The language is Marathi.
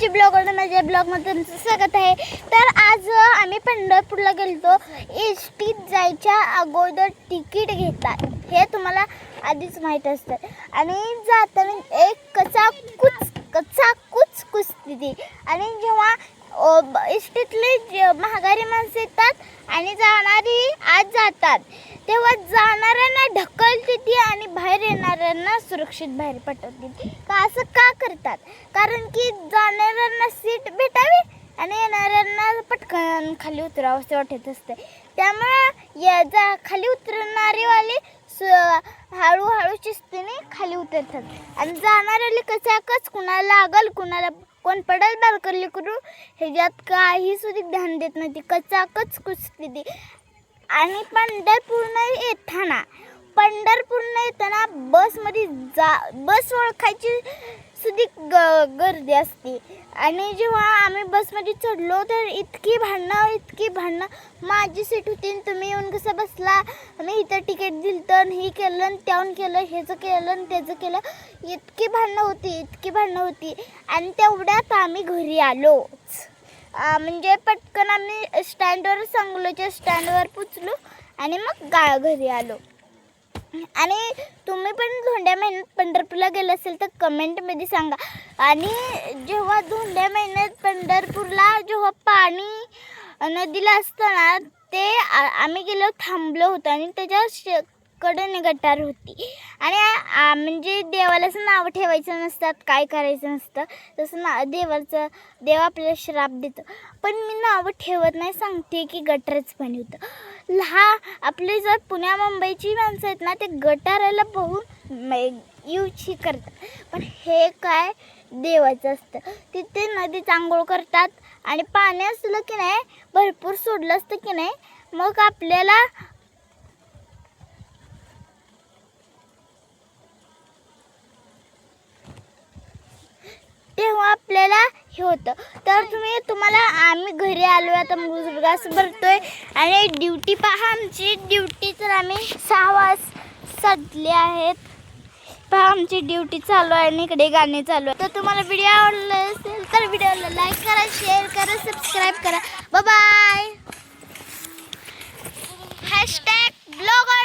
रुची ब्लॉगवर माझ्या ब्लॉगमध्ये तुमचं स्वागत आहे। तर आज आम्ही पंढरपूरला गेलो। एस टीत जायच्या अगोदर तिकीट घेतात हे तुम्हाला आधीच माहीत असतं आणि जाताना एक कचाकुच कुस्ती आणि जेव्हा एस टीतले महागारी माणसं येतात आणि जाणारी आज जातात तेव्हा जाणाऱ्यांना ढकलते ती आणि बाहेर येणाऱ्यांना सुरक्षित बाहेर पाठवते। का असं का करतात? कारण की जाणाऱ्यांना सीट भेटावी आणि येणाऱ्यांना पटकन खाली उतरावं असं वाटत असते। त्यामुळे खाली उतरणारीवाले हळूहळू शिस्तीने खाली उतरतात आणि जाणाऱ्याला कचाकच कुणाला लागल कुणाला कोण पडल बालकली करू ह्याच्यात काही सुद्धा ध्यान देत नाही, ती कचाकच कुस्ती ती। आणि पंढरपूरला येताना बस ओळखायची सुद्धा गर्दी असते आणि जेव्हा आम्ही बसमध्ये चढलो तर इतकी भांडणं माझी सीट होती आणि तुम्ही येऊन कसं बसला, मी इथं तिकीट दिलं आणि हे केलं आणि त्याहून केलं, ह्याचं केलं आणि त्याचं केलं, इतकी भांडणं होती आणि तेवढ्यात आम्ही घरी आलो। म्हणजे पटकन आम्ही सांगोल्याच्या स्टँडवर पोचलो आणि मग घरी आलो। आणि तुम्ही पण धोंड्या महिन्यात पंढरपूरला गेले असेल तर कमेंटमध्ये सांगा। आणि जेव्हा धोंड्या महिन्यात पंढरपूरला जेव्हा पाणी नदीला असतं ना ते आम्ही गेलो थांबलो होतो आणि त्याच्या कडेने गटार होती आणि म्हणजे देवाला असं नाव ठेवायचं नसतात, काय करायचं नसतं तसं देव आपल्याला श्राप देतं, पण मी नावं ठेवत नाही, सांगते की गटारच पाणी होतं। आपले जर पुण्या मुंबईची माणसं आहेत ना ते गटाराला बघून युची करतात, पण हे काय देवाचं असतं। तिथे नदीत आंघोळ करतात आणि पाणी असलं की नाही भरपूर सोडलं असतं की नाही मग आपल्याला तेव्हा आपल्याला हे होतं। तर तुम्हाला आम्ही घरी आलो आता मग असं भरतोय आणि ड्युटी पहा, आमची ड्युटी तर आम्ही 6 वाजता सजले आहेत पहा, आमची ड्युटी चालू आहे आणि इकडे गाणे चालू आहे। तर तुम्हाला व्हिडिओ आवडला असेल तर व्हिडिओला लाईक करा, शेअर करा, सबस्क्राईब करा। Bye bye. #ब्लॉगर